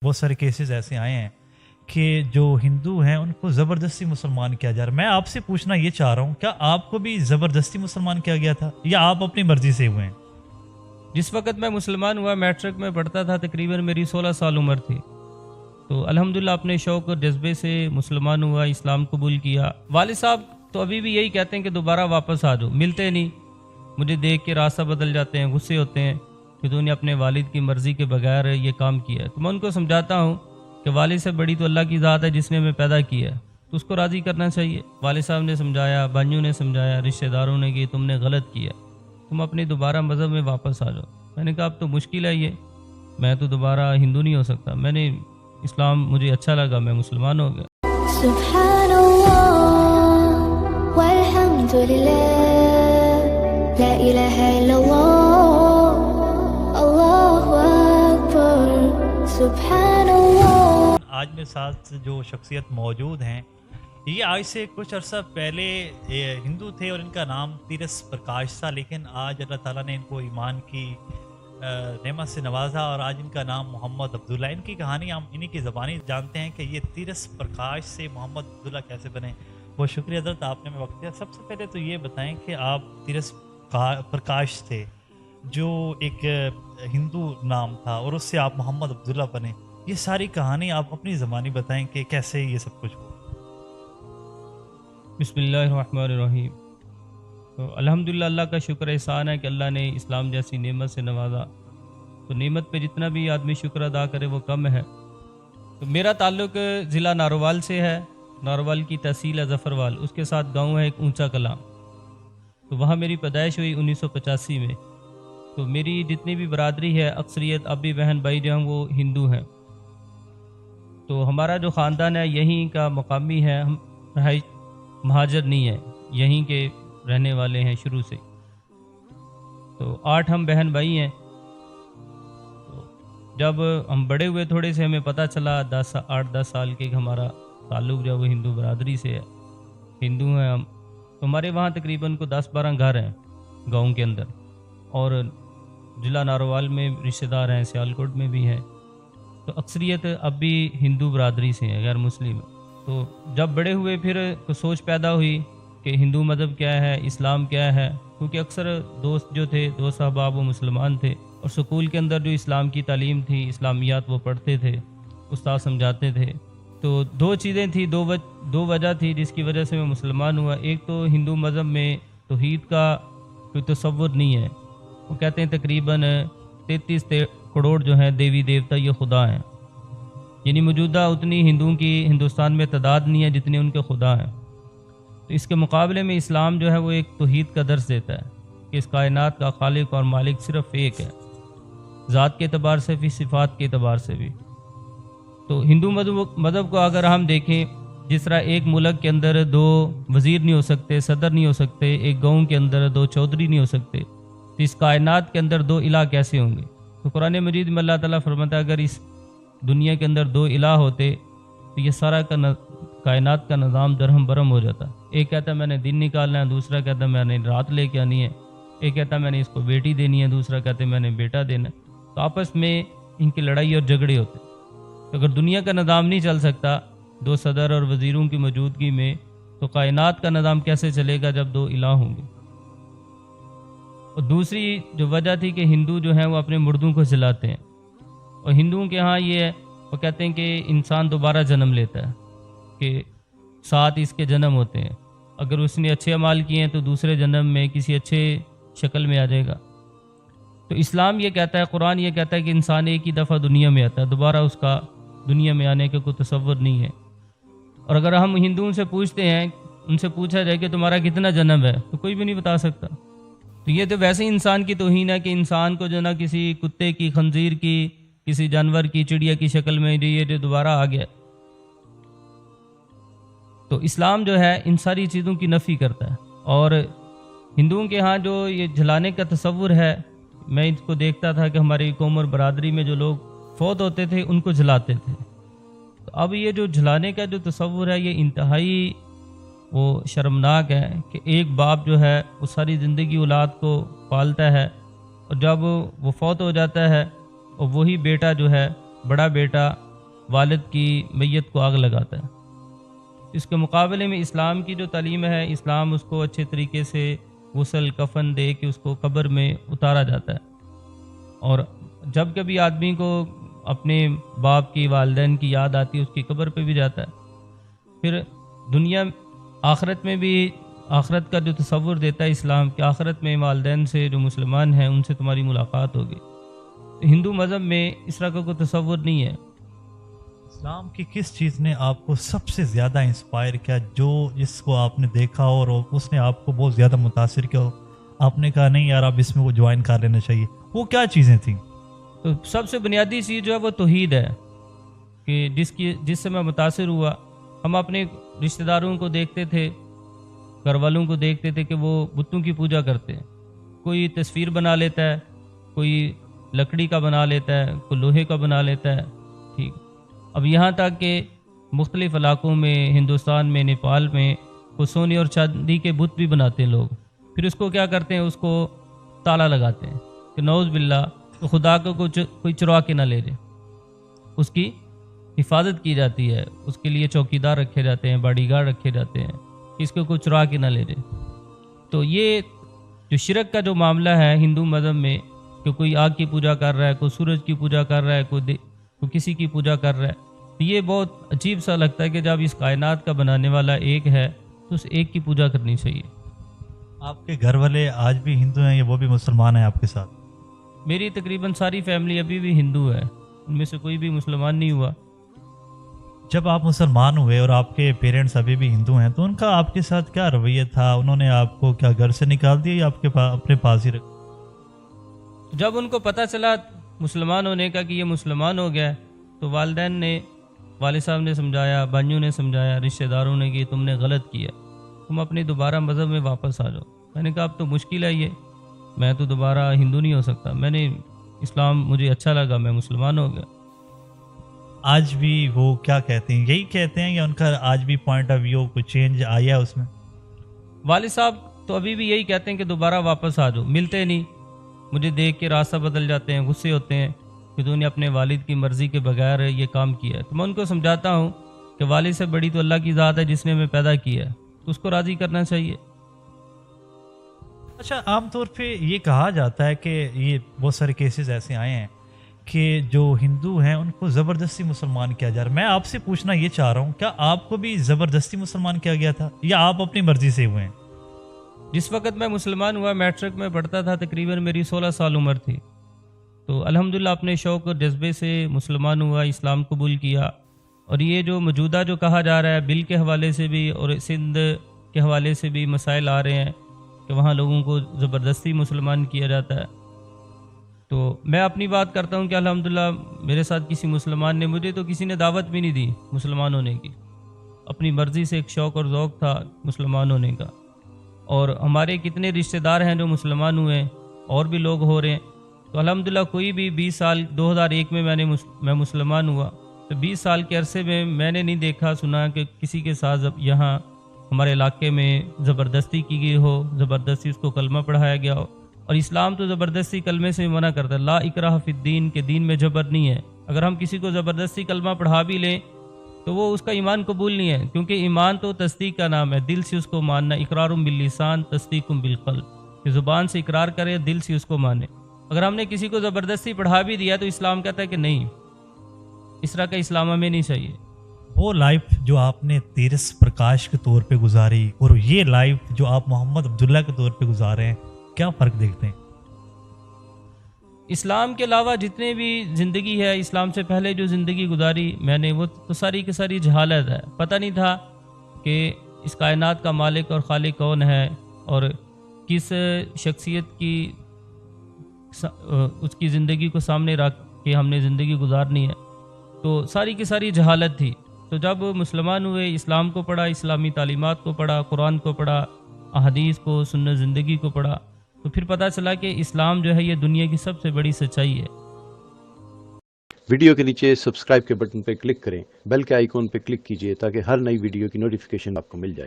بہت سارے کیسز ایسے آئے ہیں کہ جو ہندو ہیں ان کو زبردستی مسلمان کیا جا رہا ہے. میں آپ سے پوچھنا یہ چاہ رہا ہوں، کیا آپ کو بھی زبردستی مسلمان کیا گیا تھا یا آپ اپنی مرضی سے ہوئے ہیں؟ جس وقت میں مسلمان ہوا میٹرک میں پڑھتا تھا، تقریباً میری 16 سال عمر تھی. تو الحمدللہ اپنے شوق اور جذبے سے مسلمان ہوا، اسلام قبول کیا. والد صاحب تو ابھی بھی یہی کہتے ہیں کہ دوبارہ واپس آ جاؤ، ملتے نہیں، مجھے دیکھ کے راستہ بدل جاتے ہیں، غصے ہوتے ہیں کہ تو نے اپنے والد کی مرضی کے بغیر یہ کام کیا ہے. تو میں ان کو سمجھاتا ہوں کہ والد سے بڑی تو اللہ کی ذات ہے جس نے ہمیں پیدا کیا ہے، تو اس کو راضی کرنا چاہیے. والد صاحب نے سمجھایا، بھائیوں نے سمجھایا، رشتہ داروں نے کہ تم نے غلط کیا، تم اپنے دوبارہ مذہب میں واپس آ جاؤ. میں نے کہا اب تو مشکل ہے، یہ میں تو دوبارہ ہندو نہیں ہو سکتا. میں نے اسلام مجھے اچھا لگا، میں مسلمان ہو گیا. سبحان اللہ والحمد للہ لا الہ الا اللہ اللہ اکبر سبحان اللہ. آج میرے ساتھ جو شخصیت موجود ہیں یہ آج سے کچھ عرصہ پہلے ہندو تھے اور ان کا نام تیرس پرکاش تھا، لیکن آج اللہ تعالیٰ نے ان کو ایمان کی نعمت سے نوازا اور آج ان کا نام محمد عبداللہ. ان کی کہانی ہم انہی کی زبانی جانتے ہیں کہ یہ تیرس پرکاش سے محمد عبداللہ کیسے بنے. بہت شکریہ حضرت، آپ نے ہمیں وقت دیا. سب سے پہلے تو یہ بتائیں کہ آپ تیرس پرکاش تھے جو ایک ہندو نام تھا اور اس سے آپ محمد عبداللہ بنے. یہ ساری کہانی آپ اپنی زبانی بتائیں کہ کیسے یہ سب کچھ ہوا. بسم اللہ الرحمن الرحیم. تو الحمدللہ اللہ کا شکر احسان ہے کہ اللہ نے اسلام جیسی نعمت سے نوازا. تو نعمت پہ جتنا بھی آدمی شکر ادا کرے وہ کم ہے. تو میرا تعلق ضلع ناروال سے ہے. ناروال کی تحصیل ہے ظفروال، اس کے ساتھ گاؤں ہے ایک اونچا کلاں. تو وہاں میری پیدائش ہوئی 1985 میں. تو میری جتنی بھی برادری ہے اکثریت ابی بہن بھائی جو ہیں وہ ہندو ہیں. تو ہمارا جو خاندان ہے یہیں کا مقامی ہے، ہم رہائش مہاجر نہیں ہے، یہیں کے رہنے والے ہیں شروع سے. تو 8 ہم بہن بھائی ہیں. تو جب ہم بڑے ہوئے تھوڑے سے ہمیں پتہ چلا 8-10 سال کے کہ ہمارا تعلق جو ہے وہ ہندو برادری سے ہے، ہندو ہیں ہم. تو ہمارے وہاں تقریباً کو 10-12 گھر ہیں گاؤں کے اندر، اور ضلع ناروال میں رشتہ دار ہیں، سیالکوٹ میں بھی ہیں. تو اکثریت اب بھی ہندو برادری سے ہیں، غیر مسلم. تو جب بڑے ہوئے پھر سوچ پیدا ہوئی کہ ہندو مذہب کیا ہے، اسلام کیا ہے، کیونکہ اکثر دوست جو تھے، دوست احباب وہ مسلمان تھے، اور سکول کے اندر جو اسلام کی تعلیم تھی، اسلامیات وہ پڑھتے تھے، استاد سمجھاتے تھے. تو 2 چیزیں تھیں، دو وجہ تھی جس کی وجہ سے میں مسلمان ہوا. ایک تو ہندو مذہب میں توحید کا کوئی تصور نہیں ہے. وہ کہتے ہیں تقریباً 33 کروڑ جو ہیں دیوی دیوتا یہ خدا ہیں، یعنی موجودہ اتنی ہندوؤں کی ہندوستان میں تعداد نہیں ہے جتنے ان کے خدا ہیں. تو اس کے مقابلے میں اسلام جو ہے وہ ایک توحید کا درس دیتا ہے کہ اس کائنات کا خالق اور مالک صرف ایک ہے، ذات کے اعتبار سے بھی، صفات کے اعتبار سے بھی. تو ہندو مذہب کو اگر ہم دیکھیں، جس طرح ایک ملک کے اندر 2 وزیر نہیں ہو سکتے، صدر نہیں ہو سکتے، ایک گاؤں کے اندر 2 چودھری نہیں ہو سکتے، تو اس کائنات کے اندر 2 الہ کیسے ہوں گے؟ تو قرآن مجید میں اللہ تعالیٰ فرماتا ہے اگر اس دنیا کے اندر 2 الہ ہوتے تو یہ سارا کائنات کا نظام درہم برہم ہو جاتا. ایک کہتا ہے میں نے دن نکالنا ہے، دوسرا کہتا ہے میں نے رات لے کے آنی ہے، ایک کہتا ہے میں نے اس کو بیٹی دینی ہے، دوسرا کہتے ہیں میں نے بیٹا دینا ہے. تو آپس میں ان کی لڑائی اور جھگڑے ہوتے. تو اگر دنیا کا نظام نہیں چل سکتا 2 صدر اور وزیروں کی موجودگی میں، تو کائنات کا نظام کیسے چلے گا جب 2 الہ ہوں گے؟ اور دوسری جو وجہ تھی کہ ہندو جو ہیں وہ اپنے مردوں کو جلاتے ہیں. اور ہندوؤں کے ہاں یہ ہے، وہ کہتے ہیں کہ انسان دوبارہ جنم لیتا ہے، کہ 7 اس کے جنم ہوتے ہیں، اگر اس نے اچھے اعمال کیے ہیں تو دوسرے جنم میں کسی اچھے شکل میں آ جائے گا. تو اسلام یہ کہتا ہے، قرآن یہ کہتا ہے کہ انسان ایک ہی دفعہ دنیا میں آتا ہے، دوبارہ اس کا دنیا میں آنے کا کوئی تصور نہیں ہے. اور اگر ہم ہندوؤں سے پوچھتے ہیں، ان سے پوچھا جائے کہ تمہارا کتنا جنم ہے، تو کوئی بھی نہیں بتا سکتا. تو یہ تو ویسے ہی انسان کی توہین ہے کہ انسان کو جو نا کسی کتے کی، خنزیر کی، کسی جانور کی، چڑیا کی شکل میں یہ جو دوبارہ آ گیا. تو اسلام جو ہے ان ساری چیزوں کی نفی کرتا ہے. اور ہندوؤں کے ہاں جو یہ جلانے کا تصور ہے، میں اس کو دیکھتا تھا کہ ہماری قوم اور برادری میں جو لوگ فوت ہوتے تھے ان کو جلاتے تھے. تو اب یہ جو جلانے کا جو تصور ہے یہ انتہائی وہ شرمناک ہے کہ ایک باپ جو ہے وہ ساری زندگی اولاد کو پالتا ہے، اور جب وہ فوت ہو جاتا ہے اور وہی بیٹا جو ہے، بڑا بیٹا والد کی میت کو آگ لگاتا ہے۔ اس کے مقابلے میں اسلام کی جو تعلیم ہے، اسلام اس کو اچھے طریقے سے غسل کفن دے کے اس کو قبر میں اتارا جاتا ہے، اور جب کبھی آدمی کو اپنے باپ کی والدین کی یاد آتی ہے اس کی قبر پہ بھی جاتا ہے۔ پھر دنیا آخرت میں بھی آخرت کا جو تصور دیتا ہے اسلام کہ آخرت میں والدین سے جو مسلمان ہیں ان سے تمہاری ملاقات ہوگی، ہندو مذہب میں اس طرح کا کوئی تصور نہیں ہے۔ اسلام کی کس چیز نے آپ کو سب سے زیادہ انسپائر کیا، جو جس کو آپ نے دیکھا اور اس نے آپ کو بہت زیادہ متاثر کیا، آپ نے کہا نہیں یار اب اس میں وہ جوائن کر لینا چاہیے، وہ کیا چیزیں تھیں؟ تو سب سے بنیادی چیز جو ہے وہ توحید ہے، کہ جس سے میں متاثر ہوا۔ ہم اپنے رشتہ داروں کو دیکھتے تھے، گھر والوں کو دیکھتے تھے کہ وہ بتوں کی پوجا کرتے ہیں، کوئی تصویر بنا لیتا ہے، کوئی لکڑی کا بنا لیتا ہے، کوئی لوہے کا بنا لیتا ہے، ٹھیک۔ اب یہاں تک کہ مختلف علاقوں میں، ہندوستان میں، نیپال میں وہ سونے اور چاندی کے بت بھی بناتے ہیں لوگ، پھر اس کو کیا کرتے ہیں، اس کو تالا لگاتے ہیں کہ نعوذ باللہ تو خدا کو کوئی چرا کے نہ لے لے، اس کی حفاظت کی جاتی ہے، اس کے لیے چوکیدار رکھے جاتے ہیں، باڈی گارڈ رکھے جاتے ہیں کہ اس کو کوئی چرا کے نہ لے لے۔ تو یہ جو شرک کا جو معاملہ ہے ہندو مذہب میں، کہ کوئی آگ کی پوجا کر رہا ہے، کوئی سورج کی پوجا کر رہا ہے، کوئی کسی کی پوجا کر رہا ہے، تو یہ بہت عجیب سا لگتا ہے کہ جب اس کائنات کا بنانے والا ایک ہے تو اس ایک کی پوجا کرنی چاہیے۔ آپ کے گھر والے آج بھی ہندو ہیں یا وہ بھی مسلمان ہیں آپ کے ساتھ؟ میری تقریباً ساری فیملی ابھی بھی ہندو ہے، ان میں سے کوئی بھی مسلمان نہیں ہوا۔ جب آپ مسلمان ہوئے اور آپ کے پیرنٹس ابھی بھی ہندو ہیں تو ان کا آپ کے ساتھ کیا رویہ تھا؟ انہوں نے آپ کو کیا گھر سے نکال دیا یا آپ کے اپنے پاس ہی رکھا؟ جب ان کو پتہ چلا مسلمان ہونے کا کہ یہ مسلمان ہو گیا، تو والدین نے، والد صاحب نے سمجھایا، بھائیوں نے سمجھایا، رشتہ داروں نے کہ تم نے غلط کیا، تم اپنے دوبارہ مذہب میں واپس آ جاؤ۔ میں نے کہا اب تو مشکل ہے، یہ میں تو دوبارہ ہندو نہیں ہو سکتا، میں نے اسلام مجھے اچھا لگا، میں مسلمان ہو گیا۔ آج بھی وہ کیا کہتے ہیں، یہی کہتے ہیں یا ان کا آج بھی پوائنٹ آف ویو کوئی چینج آیا ہے اس میں؟ والد صاحب تو ابھی بھی یہی کہتے ہیں کہ دوبارہ واپس آ جاؤ، ملتے نہیں، مجھے دیکھ کے راستہ بدل جاتے ہیں، غصے ہوتے ہیں کہ تو نے اپنے والد کی مرضی کے بغیر یہ کام کیا ہے۔ تو میں ان کو سمجھاتا ہوں کہ والد سے بڑی تو اللہ کی ذات ہے جس نے ہمیں پیدا کیا ہے، تو اس کو راضی کرنا چاہیے۔ اچھا، عام طور پہ یہ کہا جاتا ہے کہ یہ بہت سارے کیسز ایسے آئے ہیں کہ جو ہندو ہیں ان کو زبردستی مسلمان کیا جا رہا ہے۔ میں آپ سے پوچھنا یہ چاہ رہا ہوں، کیا آپ کو بھی زبردستی مسلمان کیا گیا تھا یا آپ اپنی مرضی سے ہوئے ہیں؟ جس وقت میں مسلمان ہوا، میٹرک میں پڑھتا تھا، تقریباً میری 16 سال عمر تھی، تو الحمدللہ اپنے شوق اور جذبے سے مسلمان ہوا، اسلام قبول کیا۔ اور یہ جو موجودہ جو کہا جا رہا ہے بل کے حوالے سے بھی اور سندھ کے حوالے سے بھی مسائل آ رہے ہیں کہ وہاں لوگوں کو زبردستی مسلمان کیا جاتا ہے، تو میں اپنی بات کرتا ہوں کہ الحمدللہ میرے ساتھ کسی مسلمان نے، مجھے تو کسی نے دعوت بھی نہیں دی مسلمان ہونے کی، اپنی مرضی سے ایک شوق اور ذوق تھا مسلمان ہونے کا۔ اور ہمارے کتنے رشتہ دار ہیں جو مسلمان ہوئے ہیں، اور بھی لوگ ہو رہے ہیں، تو الحمدللہ کوئی بھی 20 سال 2001 میں میں مسلمان ہوا، تو 20 سال کے عرصے میں نے نہیں دیکھا سنا کہ کسی کے ساتھ یہاں ہمارے علاقے میں زبردستی کی گئی ہو، زبردستی اس کو کلمہ پڑھایا گیا ہو۔ اور اسلام تو زبردستی کلمے سے منع کرتا ہے، لا اکراہ فی الدین، کے دین میں جبر نہیں ہے۔ اگر ہم کسی کو زبردستی کلمہ پڑھا بھی لیں تو وہ اس کا ایمان قبول نہیں ہے، کیونکہ ایمان تو تصدیق کا نام ہے، دل سے اس کو ماننا، اقرار باللسان تصدیق بالقلب، کہ زبان سے اقرار کرے، دل سے اس کو مانے۔ اگر ہم نے کسی کو زبردستی پڑھا بھی دیا تو اسلام کہتا ہے کہ نہیں، اس طرح کا اسلام ہمیں نہیں چاہیے۔ وہ لائف جو آپ نے تیرس پرکاش کے طور پہ گزاری اور یہ لائف جو آپ محمد عبداللہ کے طور پہ گزارے ہیں، کیا فرق دیکھتے ہیں؟ اسلام کے علاوہ جتنے بھی زندگی ہے، اسلام سے پہلے جو زندگی گزاری میں نے، وہ تو ساری کی ساری جہالت ہے، پتہ نہیں تھا کہ اس کائنات کا مالک اور خالق کون ہے، اور کس شخصیت کی اس کی زندگی کو سامنے رکھ کے ہم نے زندگی گزارنی ہے، تو ساری کی ساری جہالت تھی۔ تو جب مسلمان ہوئے، اسلام کو پڑھا، اسلامی تعلیمات کو پڑھا، قرآن کو پڑھا، احادیث کو، سنت زندگی کو پڑھا، تو پھر پتہ چلا کہ اسلام جو ہے یہ دنیا کی سب سے بڑی سچائی ہے۔ ویڈیو کے نیچے سبسکرائب کے بٹن پہ کلک کریں، بیل کے آئیکن پہ کلک کیجئے تاکہ ہر نئی ویڈیو کی نوٹیفیکیشن آپ کو مل جائے۔